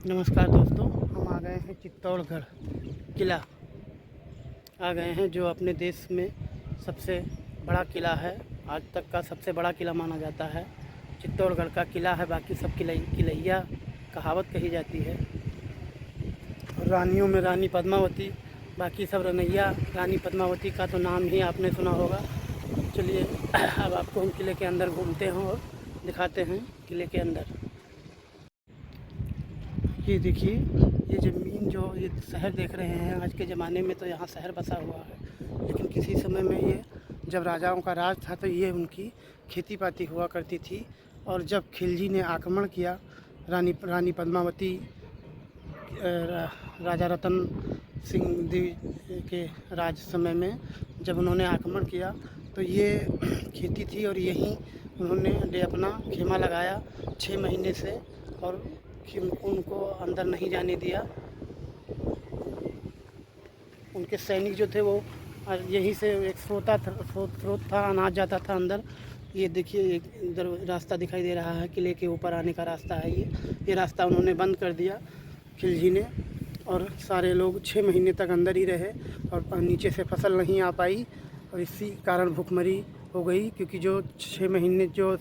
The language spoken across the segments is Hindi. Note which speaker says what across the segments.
Speaker 1: नमस्कार दोस्तों, हम आ गए हैं चित्तौड़गढ़ किला आ गए हैं, जो अपने देश में सबसे बड़ा किला है। आज तक का सबसे बड़ा किला माना जाता है। चित्तौड़गढ़ का किला है, बाकी सब किलैया कहावत कही जाती है। रानियों में रानी पद्मावती, बाकी सब रनैया। रानी पद्मावती का तो नाम ही आपने सुना होगा। चलिए अब आपको हम किले के अंदर घूमते हैं और दिखाते हैं किले के अंदर। ये देखिए, ये ज़मीन जो ये शहर देख रहे हैं, आज के ज़माने में तो यहाँ शहर बसा हुआ है, लेकिन किसी समय में ये जब राजाओं का राज था तो ये उनकी खेती पाती हुआ करती थी। और जब खिलजी ने आक्रमण किया रानी पद्मावती राजा रतन सिंह देव के राज समय में जब उन्होंने आक्रमण किया तो ये खेती थी और यहीं उन्होंने अपना खेमा लगाया 6 महीने से, और उनको अंदर नहीं जाने दिया। उनके सैनिक जो थे वो यहीं से एक स्रोत था, अनाज जाता था अंदर। ये देखिए, एक इधर रास्ता दिखाई दे रहा है, किले के ऊपर आने का रास्ता है। ये रास्ता उन्होंने बंद कर दिया खिलजी ने, और सारे लोग 6 महीने तक अंदर ही रहे और नीचे से फसल नहीं आ पाई, और इसी कारण भूखमरी हो गई। क्योंकि जो 6 महीने जो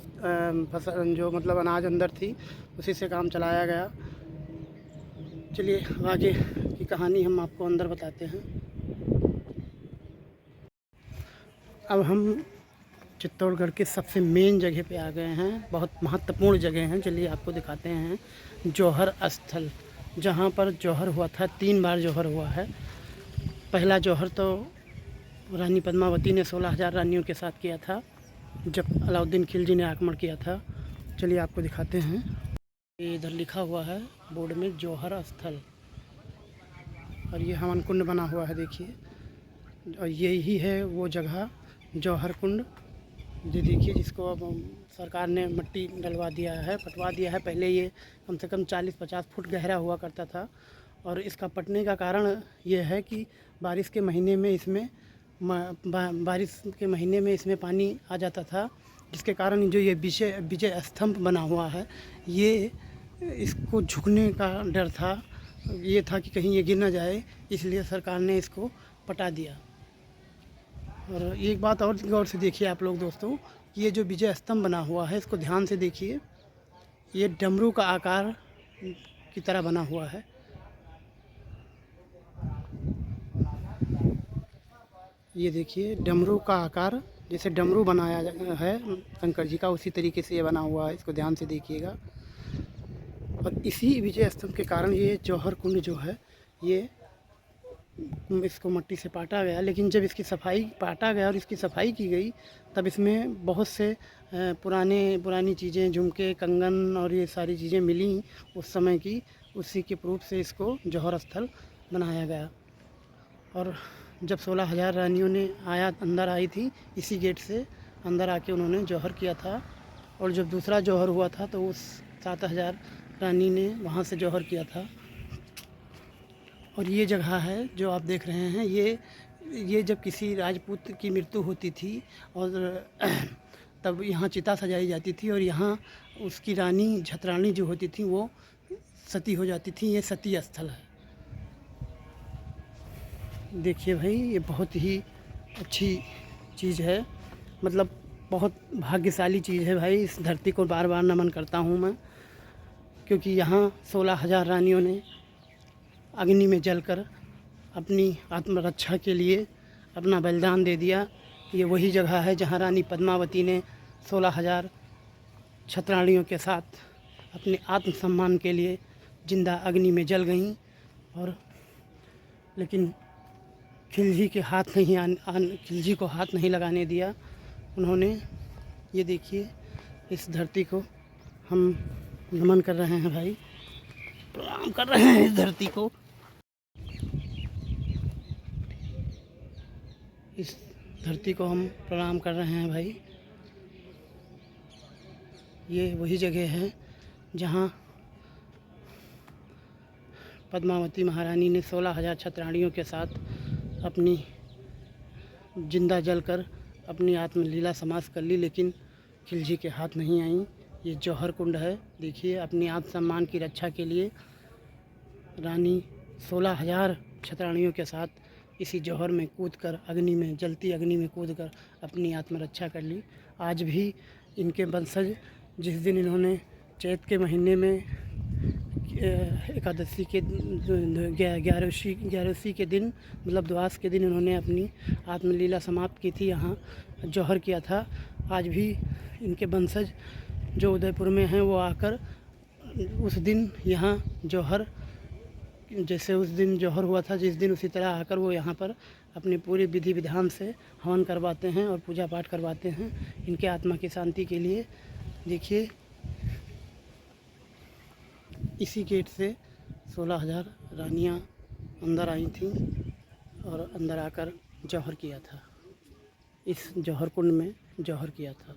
Speaker 1: फसल जो मतलब अनाज अंदर थी, उसी से काम चलाया गया। चलिए आगे की कहानी हम आपको अंदर बताते हैं। अब हम चित्तौड़गढ़ के सबसे मेन जगह पे आ गए हैं, बहुत महत्वपूर्ण जगह हैं। चलिए आपको दिखाते हैं जौहर स्थल, जहाँ पर जौहर हुआ था। 3 बार जौहर हुआ है। पहला जौहर तो रानी पद्मावती ने 16,000 रानियों के साथ किया था, जब अलाउद्दीन खिलजी ने आक्रमण किया था। चलिए आपको दिखाते हैं। इधर लिखा हुआ है बोर्ड में जौहर स्थल, और ये हवन कुंड बना हुआ है, देखिए। और यही है वो जगह जौहर कुंड, ये देखिए, जिसको अब सरकार ने मिट्टी डलवा दिया है, पटवा दिया है। पहले ये कम से कम 40-50 फुट गहरा हुआ करता था, और इसका पटने का कारण ये है कि बारिश के महीने में इसमें पानी आ जाता था, जिसके कारण जो ये विजय स्तंभ बना हुआ है, ये इसको झुकने का डर था। ये था कि कहीं ये गिर ना जाए, इसलिए सरकार ने इसको पटा दिया। और एक बात और गौर से देखिए आप लोग दोस्तों, ये जो विजय स्तंभ बना हुआ है, इसको ध्यान से देखिए। ये डमरू का आकार की तरह बना हुआ है। ये देखिए, डमरू का आकार, जैसे डमरू बनाया है शंकर जी का, उसी तरीके से ये बना हुआ है। इसको ध्यान से देखिएगा। और इसी विजय स्तंभ के कारण ये जौहर कुंड जो है, ये इसको मिट्टी से पाटा गया। लेकिन जब इसकी सफाई पाटा गया और इसकी सफाई की गई, तब इसमें बहुत से पुरानी चीज़ें, झुमके, कंगन और ये सारी चीज़ें मिली उस समय की। उसी के प्रूफ से इसको जौहर स्थल बनाया गया। और जब 16,000 रानियों ने अंदर आई थी, इसी गेट से अंदर आके उन्होंने जौहर किया था। और जब दूसरा जौहर हुआ था तो उस 7,000 रानी ने वहाँ से जौहर किया था। और ये जगह है जो आप देख रहे हैं, ये जब किसी राजपूत की मृत्यु होती थी और तब यहाँ चिता सजाई जाती थी, और यहाँ उसकी रानी छतरानी जो होती थी वो सती हो जाती थी। ये सती स्थल है। देखिए भाई, ये बहुत ही अच्छी चीज़ है, मतलब बहुत भाग्यशाली चीज़ है भाई। इस धरती को बार बार नमन करता हूँ मैं, क्योंकि यहाँ 16,000 रानियों ने अग्नि में जलकर अपनी आत्मरक्षा के लिए अपना बलिदान दे दिया। ये वही जगह है जहाँ रानी पद्मावती ने 16,000 छतरानियों के साथ अपने आत्मसम्मान के लिए जिंदा अग्नि में जल गईं। और लेकिन खिलजी को हाथ नहीं लगाने दिया उन्होंने। ये देखिए, इस धरती को हम नमन कर रहे हैं भाई, प्रणाम कर रहे हैं इस धरती को। इस धरती को हम प्रणाम कर रहे हैं भाई। ये वही जगह है जहाँ पद्मावती महारानी ने 16,000 छतरानियों के साथ अपनी जिंदा जलकर अपनी आत्मलीला समाप्त कर ली, लेकिन खिलजी के हाथ नहीं आई। ये जौहर कुंड है, देखिए, अपनी आत्मसम्मान की रक्षा के लिए रानी 16,000 छतरानियों के साथ इसी जौहर में कूदकर अग्नि में, जलती अग्नि में कूदकर अपनी आत्मरक्षा कर ली। आज भी इनके वंशज जिस दिन इन्होंने चैत के महीने में एकादशी के 11वीं के दिन, मतलब द्वादश के दिन इन्होंने अपनी आत्मलीला समाप्त की थी, यहाँ जौहर किया था। आज भी इनके वंशज जो उदयपुर में हैं वो आकर उस दिन यहाँ जौहर, जैसे उस दिन जौहर हुआ था जिस दिन, उसी तरह आकर वो यहाँ पर अपनी पूरी विधि विधान से हवन करवाते हैं और पूजा पाठ करवाते हैं इनके आत्मा की शांति के लिए। देखिए, इसी गेट से 16,000 रानियाँ अंदर आई थीं और अंदर आकर जौहर किया था, इस जौहर कुंड में जौहर किया था।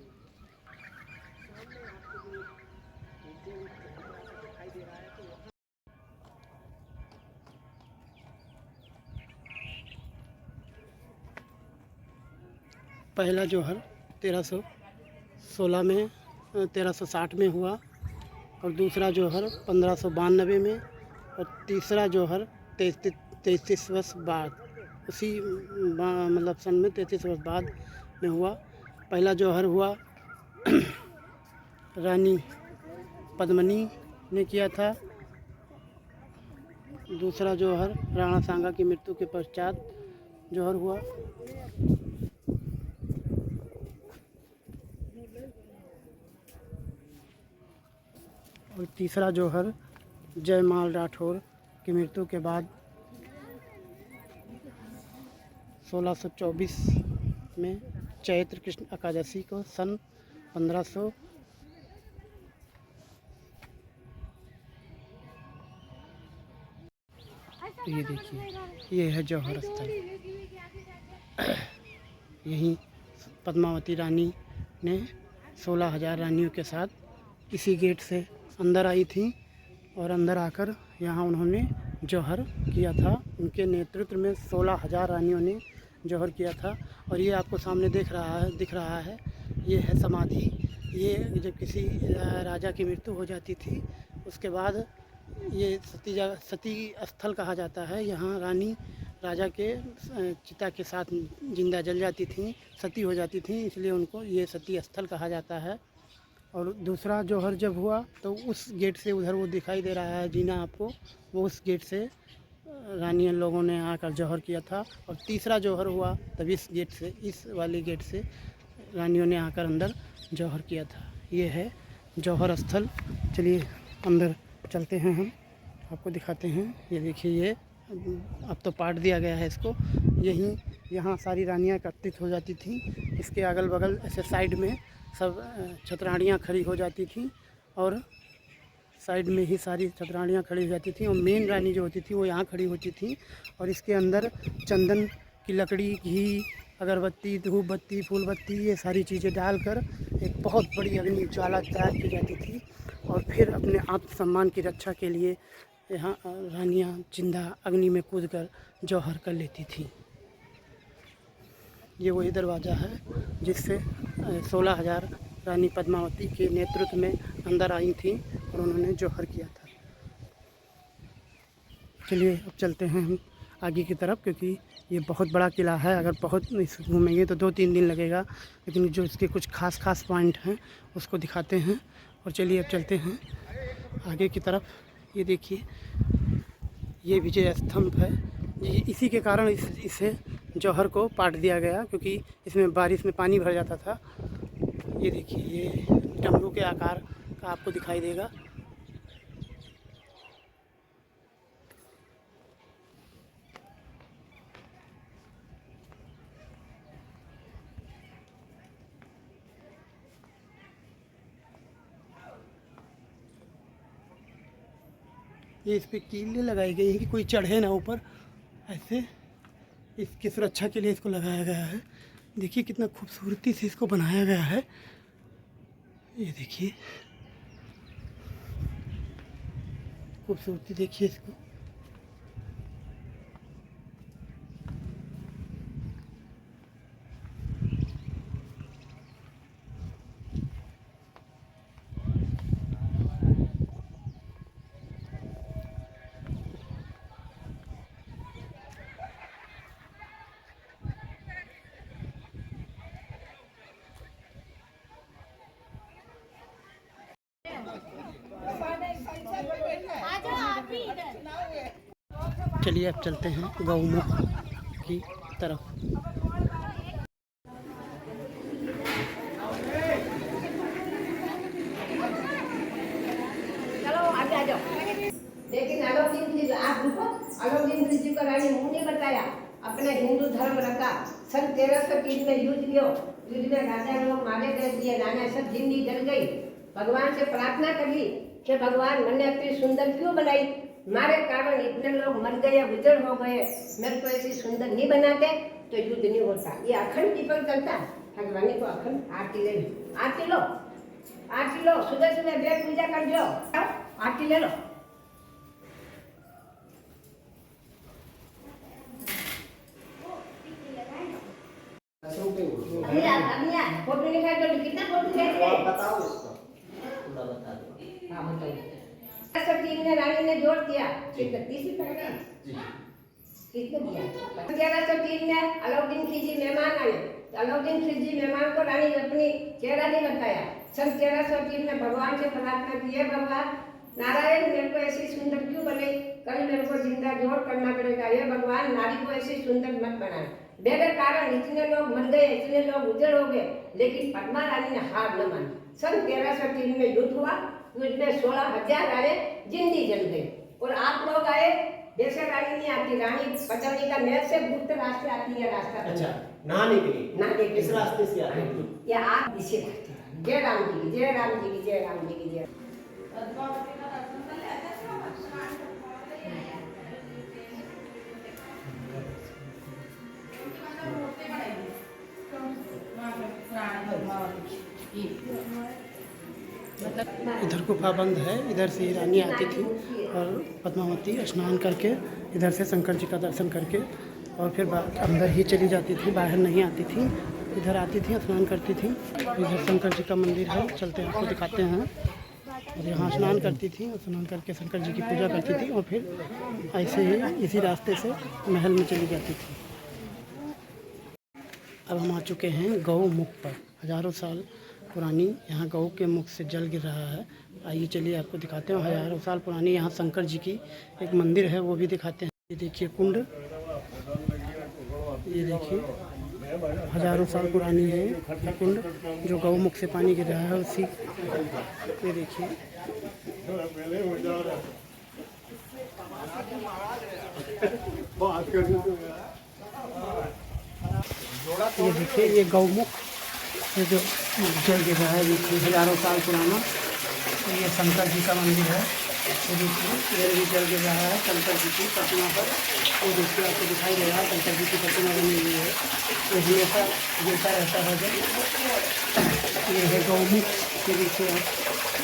Speaker 1: पहला जौहर 1360 में हुआ और दूसरा जौहर 1592 में और तीसरा जौहर 33 वर्ष बाद, उसी मतलब सन में 33 वर्ष बाद में हुआ। पहला जौहर हुआ रानी पद्मिनी ने किया था। दूसरा जौहर राणा सांगा की मृत्यु के पश्चात जौहर हुआ। और तीसरा जौहर जयमाल राठौर की मृत्यु के बाद 1624 में चैत्र कृष्ण एकादशी को सन 1500 ये देखिए, ये है जौहर स्थल। यहीं पद्मावती रानी ने 16,000 रानियों के साथ इसी गेट से अंदर आई थी और अंदर आकर यहाँ उन्होंने जौहर किया था। उनके नेतृत्व में 16,000 रानियों ने जौहर किया था। और ये आपको सामने दिख रहा है, ये है समाधि। ये जब किसी राजा की मृत्यु हो जाती थी उसके बाद ये सती स्थल कहा जाता है। यहाँ रानी राजा के चिता के साथ जिंदा जल जाती थी, सती हो जाती थी, इसलिए उनको ये सती स्थल कहा जाता है। और दूसरा जौहर जब हुआ तो उस गेट से, उधर वो दिखाई दे रहा है जीना आपको, वो उस गेट से रानियों लोगों ने आकर जौहर किया था। और तीसरा जौहर हुआ तब इस गेट से, इस वाले गेट से रानियों ने आकर अंदर जौहर किया था। ये है जौहर स्थल। चलिए अंदर चलते हैं, हम आपको दिखाते हैं। ये देखिए, ये अब तो पाट दिया गया है इसको। यहाँ सारी रानियाँ एकत्रित हो जाती थी। इसके अगल बगल ऐसे साइड में सब छतरानियाँ खड़ी हो जाती थी और साइड में ही सारी छतरानियाँ खड़ी हो जाती थी और मेन रानी जो होती थी वो यहाँ खड़ी होती थी। और इसके अंदर चंदन की लकड़ी, घी, अगरबत्ती, धूप बत्ती, फूल बत्ती, ये सारी चीज़ें डालकर एक बहुत बड़ी अग्नि ज्वाला तैयार की जाती थी। और फिर अपने आत्मसम्मान की रक्षा के लिए यहाँ रानियाँ जिंदा अग्नि में कूदकर जौहर कर लेती थी। ये वही दरवाज़ा है जिससे 16,000 रानी पद्मावती के नेतृत्व में अंदर आई थी और उन्होंने जौहर किया था। चलिए अब चलते हैं हम आगे की तरफ, क्योंकि ये बहुत बड़ा किला है। अगर बहुत घूमेंगे तो 2-3 दिन लगेगा, लेकिन जो इसके कुछ खास पॉइंट हैं उसको दिखाते हैं। और चलिए अब चलते हैं आगे की तरफ। ये देखिए, ये विजय स्तंभ है। इसी के कारण इसे जौहर को पाट दिया गया, क्योंकि इसमें बारिश में पानी भर जाता था। ये देखिए, ये डमरू के आकार का आपको दिखाई देगा। ये इस पे कीलें लगाई गई हैं कि कोई चढ़े ना ऊपर, ऐसे इसकी सुरक्षा के लिए इसको लगाया गया है। देखिए कितना खूबसूरती से इसको बनाया गया है। ये देखिए खूबसूरती, देखिए इसको। चलिए अब चलते हैं गौमुख की तरफ।
Speaker 2: चलो आगे आ जाओ। लेकिन अलाउद्दीन आप रुको। अलाउद्दीन खिलजी को रानी मुंह ने बताया, अपने हिंदू धर्म रखा। सन 1303 में युद्ध किया। युद्ध में राजा लोग मारे गए, दिए राना सब जिंदगी जल गई। भगवान से प्रार्थना करी कि भगवान मैंने इतनी सुंदर क्यों बनाई, मारे कारण इतने लोग मर गए, गुजर हो गए, मेरे को ऐसी सुंदर नहीं बनाते तो युद्ध नहीं होता। ये अखंड दीपक चलता। भगवान को अखंड आरती ले लो, आरती लो, आरती लो। सुबह सुबह वेद पूजा कर दो, आरती ले लो। अभी फोटो निकाल दो। कितना फोटो खींच रहे बताओ इसको, पूरा बता दो। हाँ बताइए। सब ने रानी ने जोड़ दिया। कितना 30 रुपए जी कितने दिया? 1103 में अलाउद्दीन खिलजी मेहमान आए। अलाउद्दीन खिलजी मेहमान को रानी ने अपनी चेहरा नहीं बताया। सन 1303 में भगवान से प्रार्थना की, भगवान नारायण मेरे को ऐसी सुंदर क्यों बने, कल मेरे को जिंदा जोड़ करना पड़ेगा। ये भगवान नारी को ऐसी सुंदर मत बनाए, मेरे कारण इतने लोग मर गए, इतने लोग उजड़ हो गए। लेकिन पद्मा रानी ने हार न मानी। सन 1303 में युद्ध हुआ। युद्ध में 16,000 आए, जिंदगी जल गई। और आप लोग आए, जैसे रानी नहीं आती, रानी पचौनी का नहर से गुप्त रास्ते आती है, रास्ता। अच्छा, नहाने के लिए? नहाने के इस रास्ते से आते हैं या आप इसे रास्ते? जय राम जी की, जय राम जी की, जय राम जी की, जय।
Speaker 1: इधर गुफा बंद है, इधर से ही रानी आती थी और पद्मावती स्नान करके इधर से शंकर जी का दर्शन करके और फिर अंदर ही चली जाती थी, बाहर नहीं आती थी। इधर आती थी, स्नान करती थी। इधर शंकर जी का मंदिर है, चलते हैं आपको दिखाते हैं। और यहाँ स्नान करती थी, स्नान करके शंकर जी की पूजा करती थी और फिर ऐसे ही इसी रास्ते से महल में चली जाती थी। अब हम आ चुके हैं गौ मुख पर। हज़ारों साल पुरानी यहाँ गौ के मुख से जल गिर रहा है। आइए चलिए आपको दिखाते हैं। हज़ारों साल पुरानी यहाँ शंकर जी की एक मंदिर है, वो भी दिखाते हैं। ये देखिए कुंड, ये देखिए हज़ारों साल पुरानी है ये कुंड, जो गौ मुख से पानी गिर रहा है उसी। ये देखिए ये देखिए ये गौमुख ये जो जल गिर रहा है, देखिए हज़ारों साल पुराना। तो ये शंकर जी का मंदिर है। ये देखिए ये भी जल गिर रहा है शंकर जी की प्रतिमा पर। ये देखिए आपको दिखाई दे रहा है शंकर जी की प्रतिमा बनी हुई है। ये हमेशा गिरता रहता है जब। ये है गौमुख। ये देखिए आप,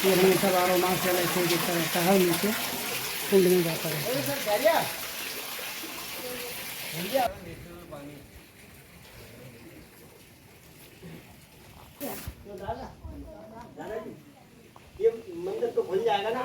Speaker 1: ये हमेशा 12 मास जल ऐसे गिरता रहता है, नीचे कुंड में जाता रहता है।
Speaker 3: ये मंदिर तो खुल जाएगा ना।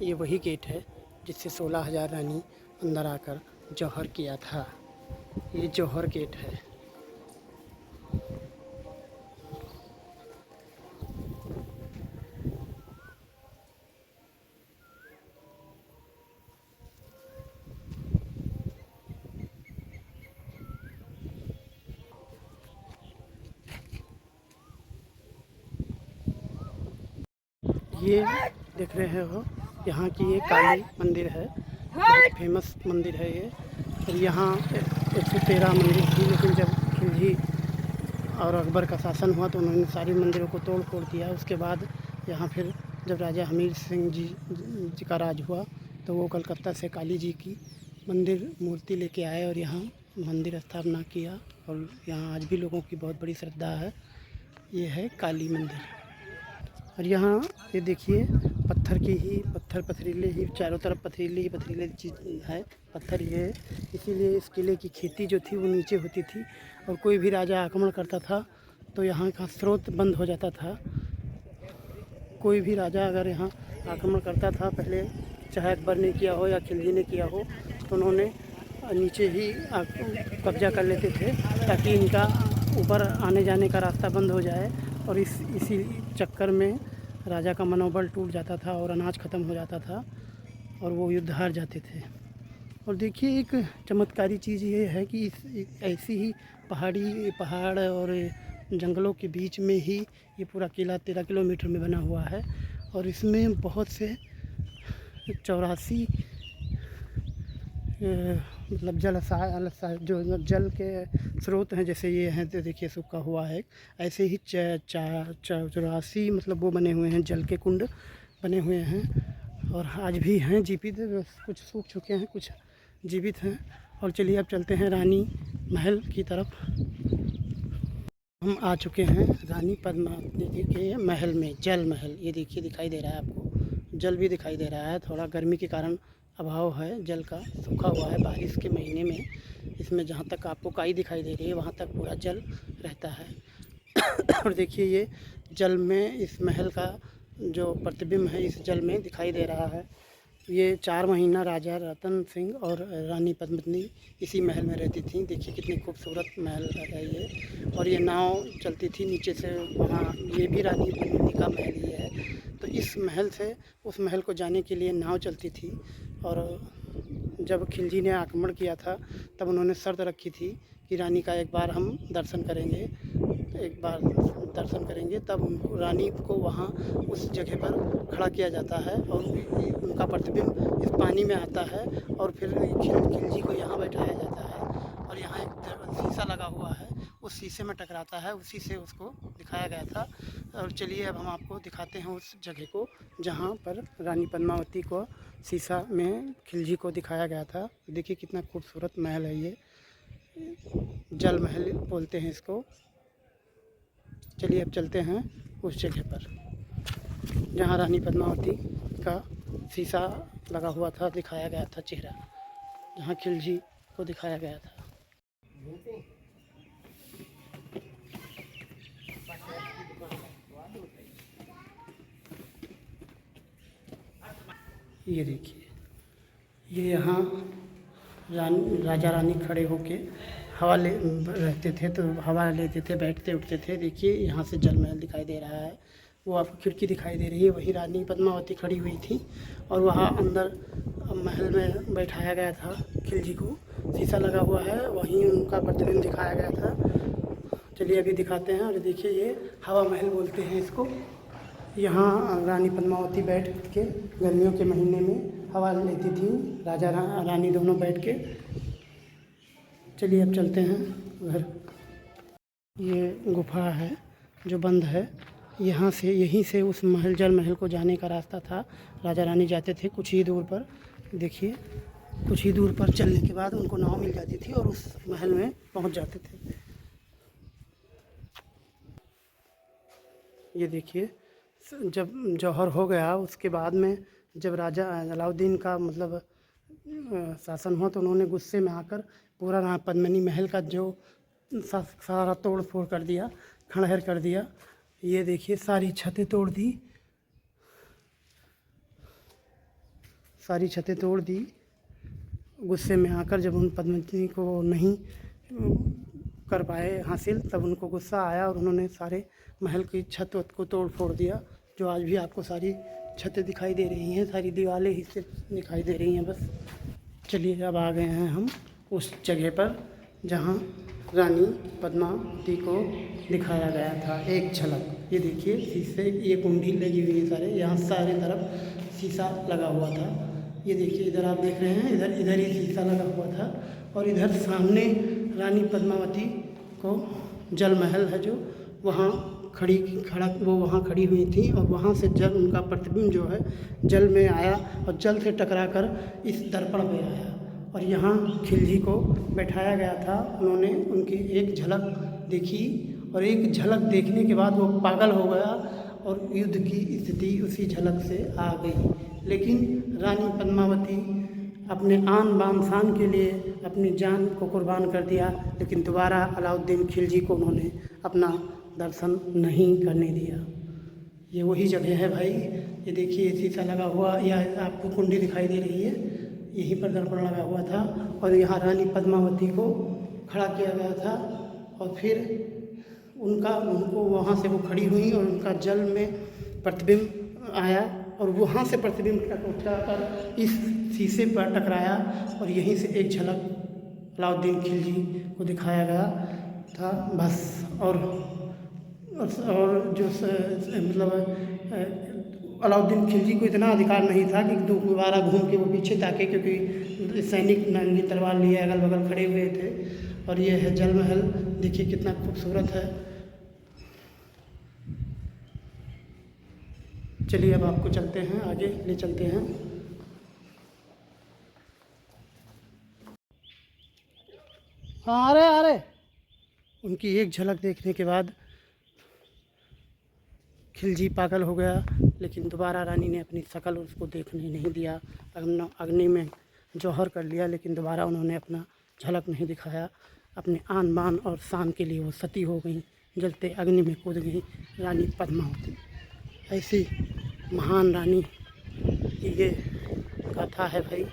Speaker 1: ये वही गेट है जिससे 16,000 रानी अंदर आकर जौहर किया था। ये जौहर गेट है। ये देख रहे हो यहाँ की ये काली मंदिर है, बहुत फेमस मंदिर है ये। और यहाँ 113 मंदिर थी, लेकिन जब खिलजी और अकबर का शासन हुआ तो उन्होंने सारी मंदिरों को तोड़ फोड़ दिया। उसके बाद यहाँ फिर जब राजा हमीर सिंह जी का राज हुआ तो वो कलकत्ता से काली जी की मंदिर मूर्ति लेके आए और यहाँ मंदिर स्थापना किया। और यहाँ आज भी लोगों की बहुत बड़ी श्रद्धा है। ये है काली मंदिर। और यहाँ ये देखिए पत्थर की ही पत्थर, पथरीले ही, चारों तरफ पथरीले ही पथरीले चीज़ है, पत्थर ही है। इसीलिए इस किले की खेती जो थी वो नीचे होती थी और कोई भी राजा आक्रमण करता था तो यहाँ का स्रोत बंद हो जाता था। कोई भी राजा अगर यहाँ आक्रमण करता था पहले, चाहे अकबर ने किया हो या खिलजी ने किया हो, तो उन्होंने नीचे ही कब्जा कर लेते थे ताकि इनका ऊपर आने जाने का रास्ता बंद हो जाए। और इसी चक्कर में राजा का मनोबल टूट जाता था और अनाज ख़त्म हो जाता था और वो युद्ध हार जाते थे। और देखिए एक चमत्कारी चीज़ ये है कि ऐसी ही पहाड़ और जंगलों के बीच में ही ये पूरा किला 13 किलोमीटर में बना हुआ है। और इसमें बहुत से 84 मतलब जो जल के स्रोत हैं, जैसे ये हैं तो देखिए सूखा हुआ है, ऐसे ही 84 मतलब वो बने हुए हैं, जल के कुंड बने हुए हैं और आज भी हैं जीवित, कुछ सूख चुके हैं कुछ जीवित हैं। और चलिए अब चलते हैं रानी महल की तरफ। हम आ चुके हैं रानी पद्मावती जी के महल में, जल महल। ये देखिए दिखाई दे रहा है आपको, जल भी दिखाई दे रहा है। थोड़ा गर्मी के कारण अभाव है जल का, सूखा हुआ है। बारिश के महीने में इसमें जहाँ तक आपको काई दिखाई दे रही है वहाँ तक पूरा जल रहता है। और देखिए ये जल में इस महल का जो प्रतिबिंब है इस जल में दिखाई दे रहा है। ये 4 महीना राजा रतन सिंह और रानी पद्मिनी इसी महल में रहती थी। देखिए कितनी खूबसूरत महल है ये। और ये नाव चलती थी नीचे से वहाँ, ये भी रानी पद्मिनी का महल ही है। तो इस महल से उस महल को जाने के लिए नाव चलती थी। और जब खिलजी ने आक्रमण किया था तब उन्होंने शर्त रखी थी कि रानी का एक बार हम दर्शन करेंगे, तब रानी को वहाँ उस जगह पर खड़ा किया जाता है और उनका प्रतिबिंब इस पानी में आता है और फिर खिलजी को यहाँ बैठाया जाता है। और यहाँ एक शीशा लगा हुआ है, उस शीशे में टकराता है, उसी से उसको दिखाया गया था। और चलिए अब हम आपको दिखाते हैं उस जगह को जहाँ पर रानी पद्मावती को शीशा में खिलजी को दिखाया गया था। देखिए कितना खूबसूरत महल है ये, जल महल बोलते हैं इसको। चलिए अब चलते हैं उस जगह पर जहाँ रानी पद्मावती का शीशा लगा हुआ था, दिखाया गया था चेहरा, जहाँ खिलजी को दिखाया गया था। ये देखिए, ये यहाँ राजा रानी खड़े होके हवा ले रहते थे, तो हवा लेते थे, बैठते उठते थे। देखिए यहाँ से जल महल दिखाई दे रहा है, वो आपको खिड़की दिखाई दे रही है, वही रानी पद्मावती खड़ी हुई थी। और वहाँ अंदर महल में बैठाया गया था खिलजी को, शीशा लगा हुआ है, वहीं उनका प्रतिबिंब दिखाया गया था। चलिए अभी दिखाते हैं। और देखिए ये हवा महल बोलते हैं इसको। यहाँ रानी पद्मावती बैठ के गर्मियों के महीने में हवा लेती थी, राजा रानी दोनों बैठ के। चलिए अब चलते हैं घर। ये गुफा है जो बंद है, यहीं से उस महल, जल महल को जाने का रास्ता था। राजा रानी जाते थे कुछ ही दूर पर, देखिए कुछ ही दूर पर चलने के बाद उनको नाव मिल जाती थी और उस महल में पहुंच जाते थे। ये देखिए जब जौहर हो गया उसके बाद में जब राजा अलाउद्दीन का मतलब शासन हुआ तो उन्होंने गुस्से में आकर पूरा पद्मिनी महल का जो सारा तोड़ फोड़ कर दिया, खंडहर कर दिया। ये देखिए सारी छतें तोड़ दी, गुस्से में आकर जब उन पद्मिनी को नहीं कर पाए हासिल, तब उनको गुस्सा आया और उन्होंने सारे महल की छत को तोड़ फोड़ दिया। जो आज भी आपको सारी छतें दिखाई दे रही हैं, सारी दीवारें ही सिर्फ दिखाई दे रही हैं बस। चलिए अब आ गए हैं हम उस जगह पर जहाँ रानी पद्मावती को दिखाया गया था एक झलक। ये देखिए शीशे, ये कुंडी लगी हुई है सारे, यहाँ सारे तरफ शीशा लगा हुआ था। ये देखिए इधर आप देख रहे हैं, इधर ही शीशा लगा हुआ था। और इधर सामने रानी पद्मावती को जल महल है जो वहाँ वहाँ खड़ी हुई थी और वहाँ से जल, उनका प्रतिबिंब जो है जल में आया और जल से टकराकर इस दर्पण में आया और यहाँ खिलजी को बैठाया गया था। उन्होंने उनकी एक झलक देखी और एक झलक देखने के बाद वो पागल हो गया और युद्ध की स्थिति उसी झलक से आ गई। लेकिन रानी पद्मावती अपने आन बान शान के लिए अपनी जान को कुर्बान कर दिया, लेकिन दोबारा अलाउद्दीन खिलजी को उन्होंने अपना दर्शन नहीं करने दिया। ये वही जगह है भाई। ये देखिए शीशा लगा हुआ, यह आपको कुंडी दिखाई दे रही है, यहीं पर दर्पण लगा हुआ था और यहाँ रानी पद्मावती को खड़ा किया गया था और फिर उनको वहाँ से वो खड़ी हुई और उनका जल में प्रतिबिंब आया और वहाँ से प्रतिबिंब टकराकर इस शीशे पर टकराया और यहीं से एक झलक अलाउद्दीन खिलजी को दिखाया गया था बस। और जो मतलब अलाउद्दीन खिलजी को इतना अधिकार नहीं था कि दोबारा घूम के वो पीछे ताके, क्योंकि सैनिक नंगी तलवार लिए अगल बगल खड़े हुए थे। और ये है जल महल, देखिए कितना खूबसूरत है। चलिए अब आपको चलते हैं, आगे ले चलते हैं। हाँ अरे उनकी एक झलक देखने के बाद खिलजी पागल हो गया, लेकिन दोबारा रानी ने अपनी शक्ल उसको देखने नहीं दिया। अग्नि में जौहर कर लिया, लेकिन दोबारा उन्होंने अपना झलक नहीं दिखाया। अपने आन बान और शान के लिए वो सती हो गई, जलते अग्नि में कूद गई रानी पद्मावती। ऐसी महान रानी की ये गाथा है भाई।